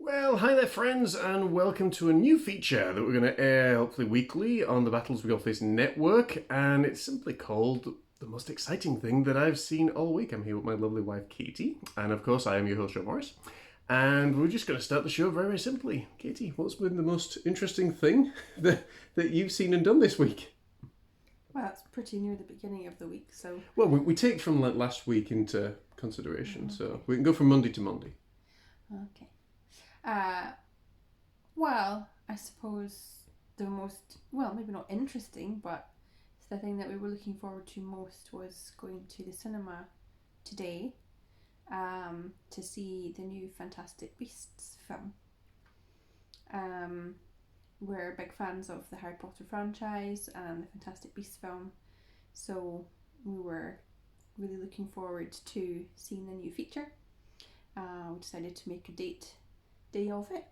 Well, hi there, friends, and welcome to a new feature that we're going to air hopefully weekly on the Battles We All Face Network, and it's simply called The Most Exciting Thing That I've Seen All Week. I'm here with my lovely wife, Katie, and of course, I am your host, Sean Morris. And we're just going to start the show very simply. Katie, what's been the most interesting thing that you've seen and done this week? Well, it's pretty near the beginning of the week, so... Well, we take from last week into consideration, so we can go from Monday to Monday. Okay. Well, I suppose the most, well, maybe not interesting, but the thing that we were looking forward to most was going to the cinema today to see the new Fantastic Beasts film. We're big fans of the Harry Potter franchise and the Fantastic Beasts film, so we were really looking forward to seeing the new feature. We decided to make a day of it.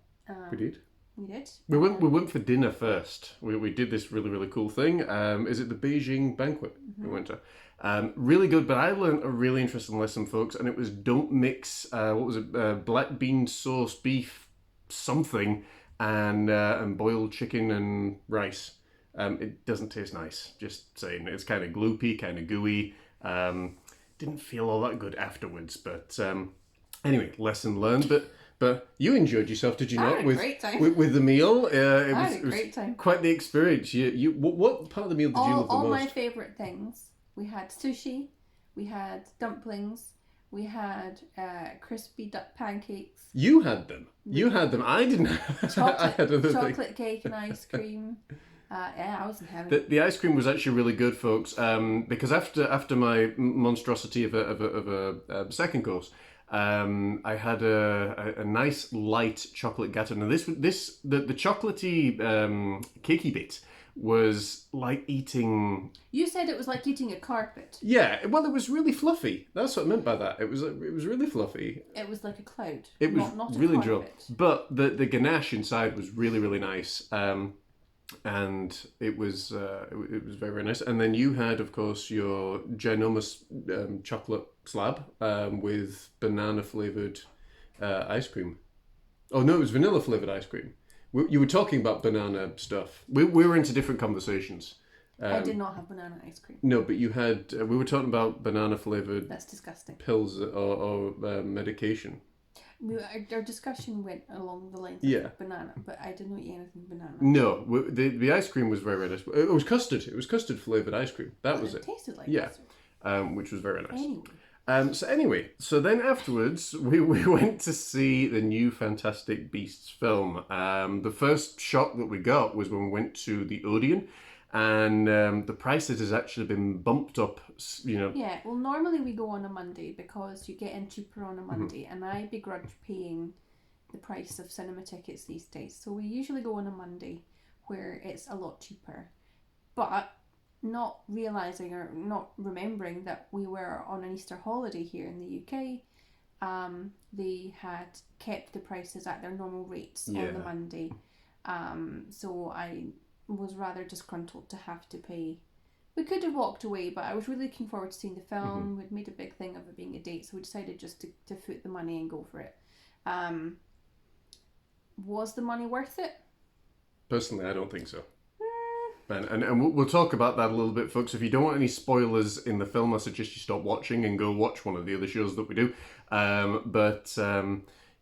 We did. We did. We went for dinner first. We did this really cool thing. Is it the Beijing Banquet we went to? Really good, but I learned a really interesting lesson, folks, and it was don't mix, what was it, black bean sauce beef something and boiled chicken and rice. It doesn't taste nice, just saying. It's kind of gloopy, kind of gooey. Didn't feel all that good afterwards, but anyway, lesson learned. But you enjoyed yourself, did you not? I had a great time. With the meal, I had a great time. Quite the experience. What part of the meal did you love the All most? my favourite things. We had sushi, we had dumplings, we had crispy duck pancakes. You had them. You had them. I didn't. I had other things. Chocolate cake and ice cream. Yeah, I was in heaven. The ice cream was actually really good, folks. Because after my monstrosity of a second course. I had a nice light chocolate gâteau. Now the chocolatey cakey bit was like eating. You said it was like eating a carpet. Yeah, well, it was really fluffy. That's what I meant by that. It was really fluffy. It was like a cloud. It was not a really carpet. enjoyable. But the ganache inside was really nice. And it was very nice. And then you had, of course, your ginormous chocolate slab with banana flavored ice cream. Oh no, it was vanilla flavored ice cream. You were talking about banana stuff. We were into different conversations. I did not have banana ice cream. No, but you had. We were talking about banana flavored. That's disgusting. Pills or medication. Our discussion went along the lines of banana, but I didn't eat anything banana. No, the ice cream was very nice. It was custard. It was custard flavored ice cream. That was it. It tasted like custard. Which was very nice. Anyway. So then afterwards, we went to see the new Fantastic Beasts film. The first shock that we got was when we went to the Odeon, and the prices has actually been bumped up, Yeah, well, normally we go on a Monday because you get in cheaper on a Monday, and I begrudge paying the price of cinema tickets these days. So we usually go on a Monday where it's a lot cheaper. But not realising or not remembering that we were on an Easter holiday here in the UK, they had kept the prices at their normal rates on the Monday. So I was rather disgruntled to have to pay. We could have walked away, but I was really looking forward to seeing the film. We'd made a big thing of it being a date, so we decided just to foot the money and go for it. Was the money worth it? Personally, I don't think so. And we'll talk about that a little bit, folks. If you don't want any spoilers in the film, I suggest you stop watching and go watch one of the other shows that we do.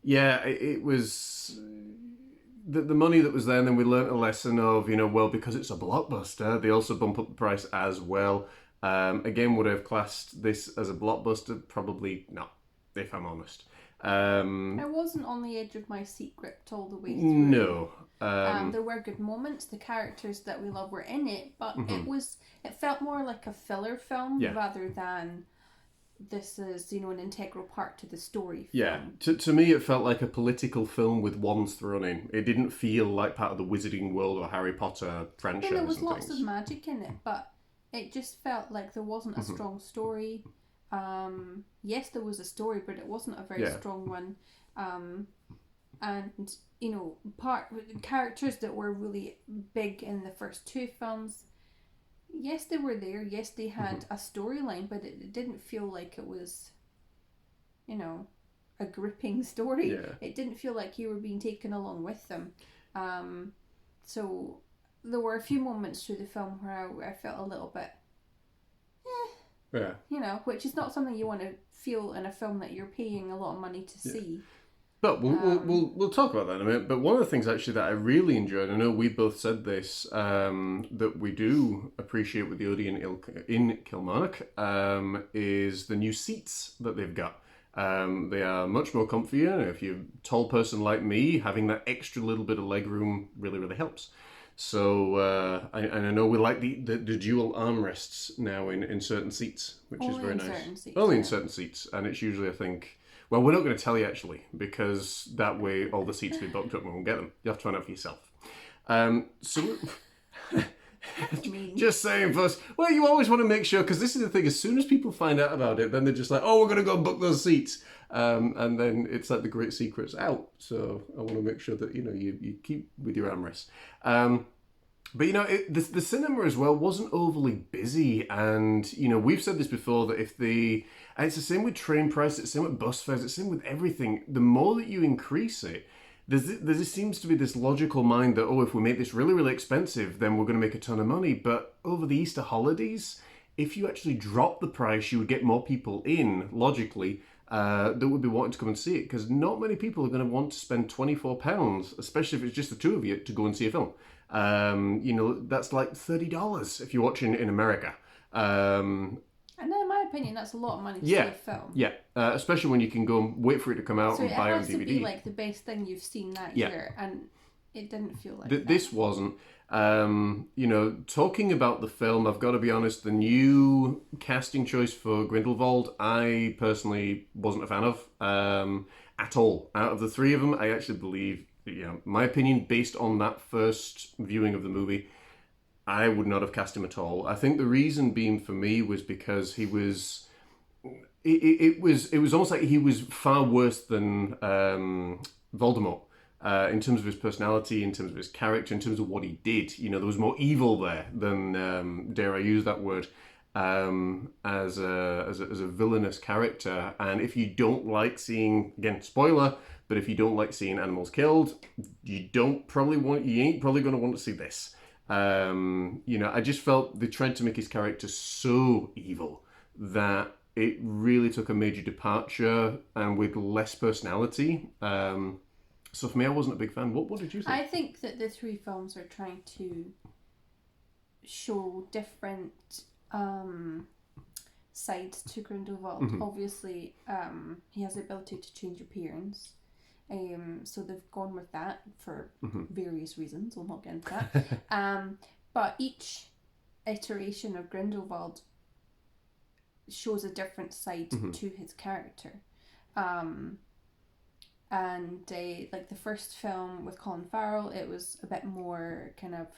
It was the money that was there, and then we learnt a lesson of, well, because it's a blockbuster, they also bump up the price as well. Again, would I have classed this as a blockbuster? Probably not, if I'm honest. I wasn't on the edge of my seat gripped all the way through. No. There were good moments. The characters that we love were in it, but it felt more like a filler film rather than this is, an integral part to the story film. Yeah, to me it felt like a political film with wands thrown in. It didn't feel like part of the Wizarding World or Harry Potter franchise. And there was lots of magic in it, but it just felt like there wasn't a strong story. Yes, there was a story, but it wasn't a very strong one. And characters that were really big in the first two films, yes, they were there. Yes, they had a storyline, but it didn't feel like it was, a gripping story. Yeah. It didn't feel like you were being taken along with them. So there were a few moments through the film where I felt a little bit, Yeah. you know, which is not something you want to feel in a film that you're paying a lot of money to see. But we'll talk about that in a minute. But one of the things actually that I really enjoyed, I know we both said this, that we do appreciate with the Odeon in Kilmarnock, is the new seats that they've got. They are much more comfier. If you're a tall person like me, having that extra little bit of leg room really, really helps. So, and I know we like the dual armrests now in certain seats, which is very nice. Only in certain seats. And it's usually, I think, well, we're not going to tell you actually, because that way all the seats will be booked up and we won't get them. You have to find out for yourself. So, just saying first, well, you always want to make sure, because this is the thing, as soon as people find out about it, then they're just like, oh, we're going to go and book those seats. And then it's like the great secret's out. So I want to make sure that, you keep with your armrests. But, the cinema as well wasn't overly busy. And, we've said this before, that and it's the same with train prices, it's the same with bus fares, it's the same with everything. The more that you increase it, there seems to be this logical mind that, if we make this really, really expensive, then we're going to make a ton of money. But over the Easter holidays, if you actually drop the price, you would get more people in, logically, that would be wanting to come and see it. Because not many people are going to want to spend £24, especially if it's just the two of you, to go and see a film. That's like $30 if you're watching in America. And in my opinion, that's a lot of money to see a film. Yeah, especially when you can go and wait for it to come out and buy it on DVD. So it has to be like the best thing you've seen that year, and it didn't feel like that. This wasn't. Talking about the film, I've got to be honest, the new casting choice for Grindelwald, I personally wasn't a fan of at all. Out of the three of them, I actually believe, my opinion, based on that first viewing of the movie, I would not have cast him at all. I think the reason being for me was because he was... It was almost like he was far worse than Voldemort in terms of his personality, in terms of his character, in terms of what he did. There was more evil there than, dare I use that word, as a villainous character. And if you don't like seeing, again, spoiler, but if you don't like seeing animals killed, you ain't probably going to want to see this. I just felt they tried to make his character so evil that it really took a major departure and with less personality. So for me, I wasn't a big fan. What did you think? I think that the three films are trying to show different sides to Grindelwald. Mm-hmm. Obviously, he has the ability to change appearance. So they've gone with that for various reasons. We'll not get into that. But each iteration of Grindelwald shows a different side to his character. Like the first film with Colin Farrell, it was a bit more kind of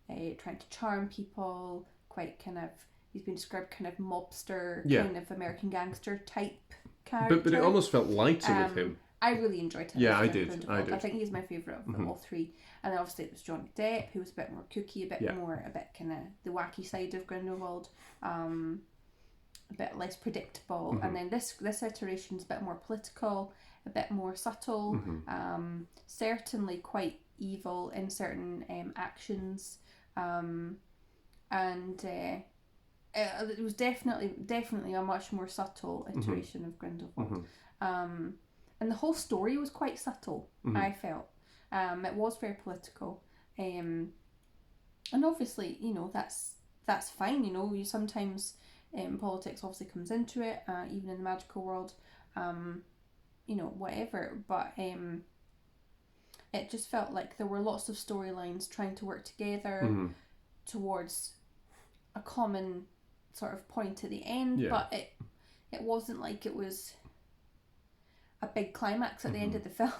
trying to charm people, quite kind of, he's been described kind of mobster, kind of American gangster type character. But it almost felt lighter with him. I really enjoyed him. Yeah, I did. I think he's my favourite of all three. And then obviously it was Johnny Depp, who was a bit more kooky, a bit kind of the wacky side of Grindelwald, a bit less predictable. And then this iteration is a bit more political, a bit more subtle, certainly quite evil in certain actions, and it was definitely a much more subtle iteration of Grindelwald. And the whole story was quite subtle, I felt. It was very political. And obviously, that's fine, you sometimes, politics obviously comes into it, even in the magical world, whatever. But it just felt like there were lots of storylines trying to work together towards a common sort of point at the end, but it wasn't like it was a big climax at the end of the film.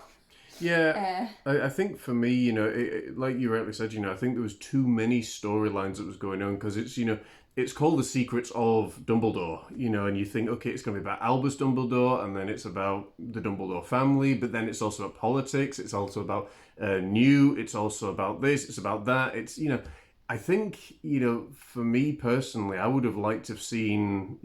Yeah, I think for me, like you rightly said, I think there was too many storylines that was going on, because it's called The Secrets of Dumbledore, and you think, okay, it's going to be about Albus Dumbledore, and then it's about the Dumbledore family, but then it's also about politics, it's also about it's also about this, it's about that, it's, I think, for me personally, I would have liked to have seen,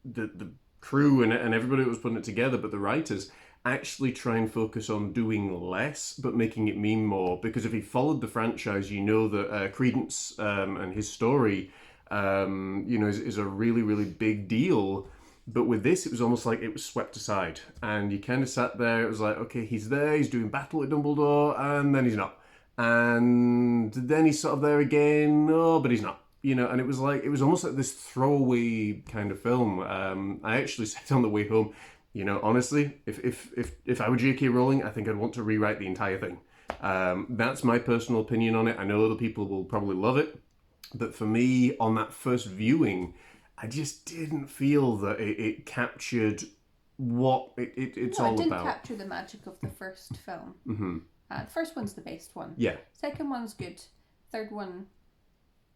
the crew and everybody that was putting it together, but the writers actually try and focus on doing less but making it mean more. Because if you followed the franchise, you know that Credence and his story, is a really, really big deal. But with this, it was almost like it was swept aside. And you kind of sat there, it was like, okay, he's there, he's doing battle with Dumbledore, and then he's not. And then he's sort of there again, oh, but he's not. And it was almost like this throwaway kind of film. I actually said on the way home, honestly, if I were J.K. Rowling, I think I'd want to rewrite the entire thing. That's my personal opinion on it. I know other people will probably love it, but for me, on that first viewing, I just didn't feel that it captured what it's all about. It didn't capture the magic of the first film. Mm-hmm. The first one's the best one. Yeah. Second one's good. Third one...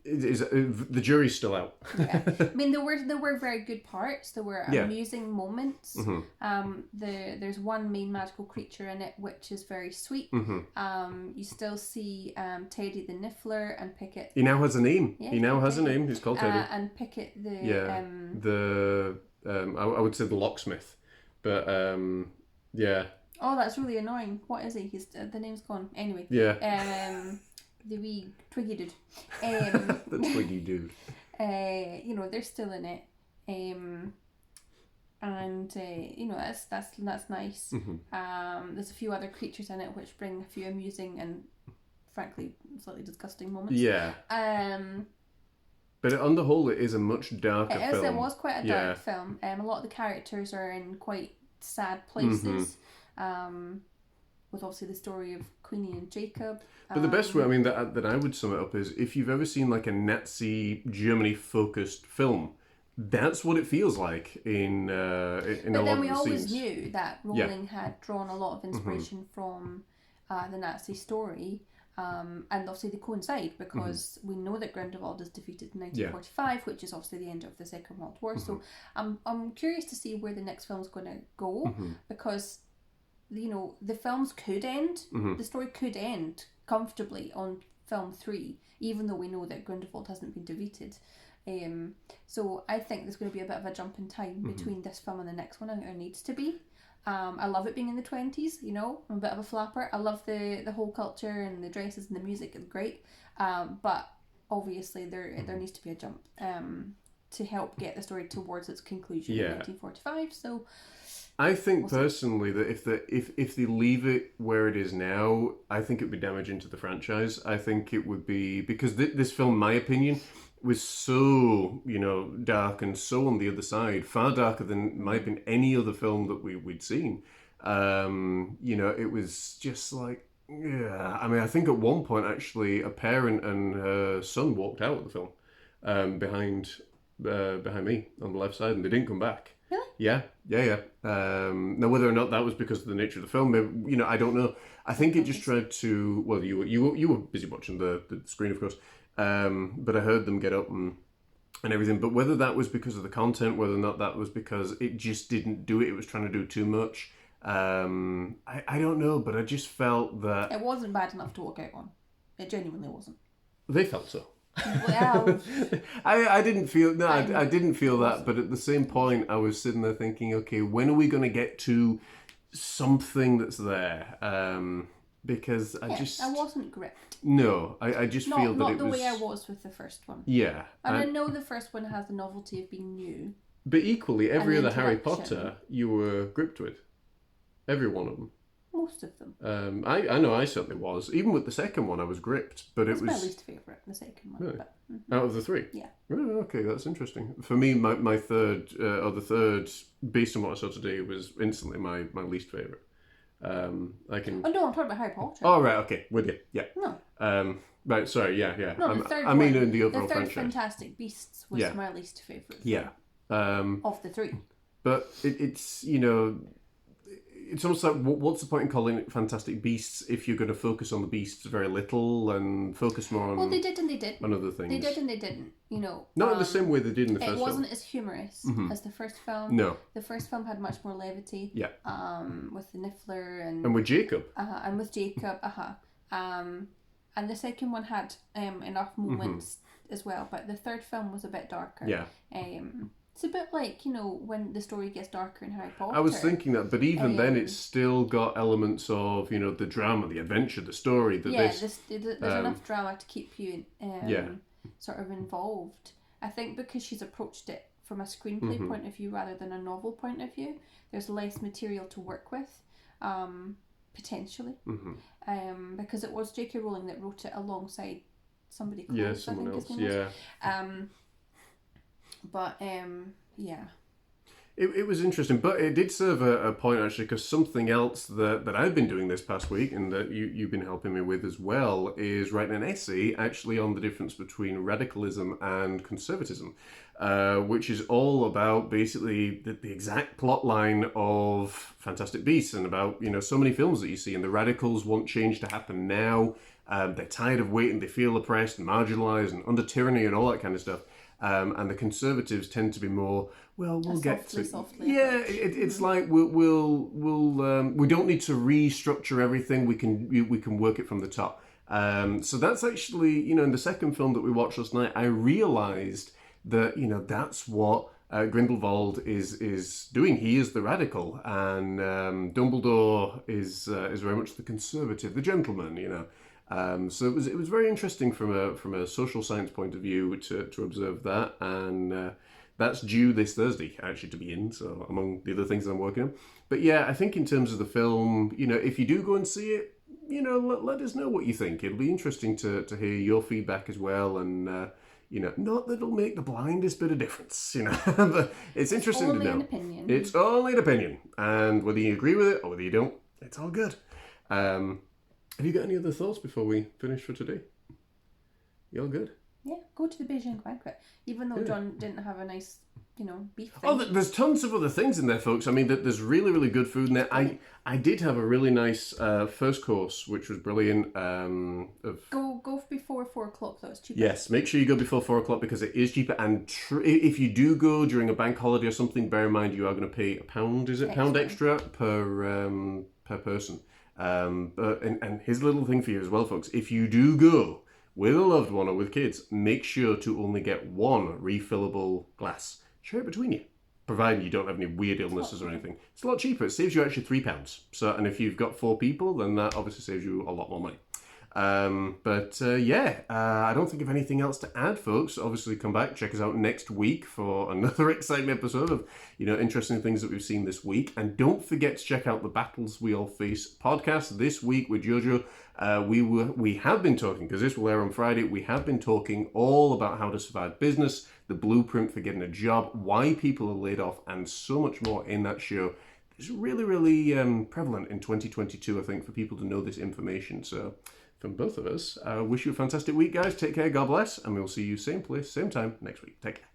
the jury's still out. Yeah, I mean there were very good parts. There were amusing moments. Mm-hmm. There's one main magical creature in it which is very sweet. Mm-hmm. You still see Teddy the Niffler and Pickett. He now has a name. Yeah, he now has a name. He's called Teddy. And Pickett I would say the locksmith, but yeah. Oh, that's really annoying. What is he? The name's gone. Anyway. Yeah. The wee Twiggy dude. The Twiggy dude. They're still in it. That's nice. Mm-hmm. There's a few other creatures in it which bring a few amusing and frankly slightly disgusting moments. Yeah. But on the whole, it is a much darker film. It was quite a dark film. A lot of the characters are in quite sad places. Mm-hmm. With obviously the story of Queenie and Jacob. But the best way, that I would sum it up is if you've ever seen like a Nazi Germany-focused film, that's what it feels like in a lot of the scenes. But then we always knew that Rowling had drawn a lot of inspiration from the Nazi story. And obviously they coincide because we know that Grindelwald is defeated in 1945, which is obviously the end of the Second World War. So I'm curious to see where the next film's going to go because... the films could end, the story could end comfortably on film 3, even though we know that Grindelwald hasn't been defeated. So I think there's going to be a bit of a jump in time between this film and the next one, and there needs to be. I love it being in the 20s, I'm a bit of a flapper. I love the whole culture and the dresses and the music, it's great. But obviously there needs to be a jump to help get the story towards its conclusion in 1945, so... I think personally that if they leave it where it is now, I think it would be damaging to the franchise. I think it would be because this film, in my opinion, was so dark and so on the other side, far darker than might have been any other film that we'd seen. It was just like I think at one point actually a parent and her son walked out of the film behind me on the left side, and they didn't come back. Really? Yeah. Now, whether or not that was because of the nature of the film, maybe, I don't know. I think it just tried to. Well, you were busy watching the screen, of course, but I heard them get up and everything. But whether that was because of the content, whether or not that was because it just didn't do it, it was trying to do too much. I don't know, but I just felt that it wasn't bad enough to walk out on. It genuinely wasn't. They felt so. Well, I didn't feel I didn't feel that, but at the same point I was sitting there thinking, okay, when are we going to get to something that's there? Because I wasn't gripped. No, I just feel that it was not the way I was with the first one. Yeah, and I know the first one has the novelty of being new, but equally every other Harry Potter you were gripped with, every one of them. Most of them. I know I certainly was. Even with the second one, I was gripped. But That's it was my least favourite, the second one. Really? But, Out of the 3? Yeah. Oh, okay, that's interesting. For me, my third, or the third, based on what I saw today, was instantly my least favourite. I can... Oh, no, I'm talking about Harry Potter. Oh, right, okay, with you, yeah. No. Right, sorry, yeah. No, the third I mean one, in the overall the third franchise. Fantastic Beasts was my least favourite. Yeah. Of the 3. But it's, it's almost like, what's the point in calling it Fantastic Beasts if you're going to focus on the beasts very little and focus more on... Well, they did and they didn't. On other things. They did and they didn't, Not in the same way they did in the first film. It wasn't as humorous as the first film. No. The first film had much more levity. Yeah. With the Niffler and... And with Jacob. And with Jacob, and the second one had enough moments as well, but the third film was a bit darker. Yeah. It's a bit like, when the story gets darker in Harry Potter. I was thinking that, but even then, it's still got elements of the drama, the adventure, the story. There's enough drama to keep you sort of involved. I think because she's approached it from a screenplay point of view rather than a novel point of view, there's less material to work with, potentially. Because it was J.K. Rowling that wrote it alongside somebody close, someone else. But It was interesting, but it did serve a point actually, because something else that I've been doing this past week and that you've been helping me with as well is writing an essay actually on the difference between radicalism and conservatism, which is all about basically the exact plot line of Fantastic Beasts and about so many films that you see. And the radicals want change to happen now. They're tired of waiting. They feel oppressed and marginalised and under tyranny and all that kind of stuff. And the conservatives tend to be more, well, we'll get to softly. Yeah, it's like we don't need to restructure everything. We can work it from the top. So that's actually in the second film that we watched last night, I realised that that's what Grindelwald is doing. He is the radical, and Dumbledore is very much the conservative, the gentleman. So it was very interesting from a social science point of view to observe that, and that's due this Thursday actually to be in. So among the other things that I'm working on, but yeah, I think in terms of the film, if you do go and see it, let us know what you think. It'll be interesting to hear your feedback as well, and not that it'll make the blindest bit of difference, but it's interesting to know. An opinion. It's only an opinion, and whether you agree with it or whether you don't, it's all good. Have you got any other thoughts before we finish for today? You all good? Yeah, go to the Beijing Banquet. Even though John didn't have a nice, beef thing. Oh, there's tons of other things in there, folks. I mean, there's really, really good food in there. I did have a really nice first course, which was brilliant. Go before 4 o'clock, though. It's cheaper. Yes, make sure you go before 4 o'clock because it is cheaper. And if you do go during a bank holiday or something, bear in mind you are going to pay £1. Is it £1 extra per person? And here's a little thing for you as well, folks. If you do go with a loved one or with kids, make sure to only get one refillable glass. Share it between you, provided you don't have any weird illnesses or anything. It's a lot cheaper. It saves you actually £3. So, and if you've got 4 people, then that obviously saves you a lot more money. I don't think of anything else to add, folks. Obviously, come back, check us out next week for another exciting episode of, interesting things that we've seen this week. And don't forget to check out the Battles We All Face podcast this week with Jojo. We have been talking, because this will air on Friday, we have been talking all about how to survive business, the blueprint for getting a job, why people are laid off, and so much more in that show. It's really, really prevalent in 2022, I think, for people to know this information. So from both of us, I wish you a fantastic week, guys. Take care, God bless, and we'll see you same place, same time next week. Take care.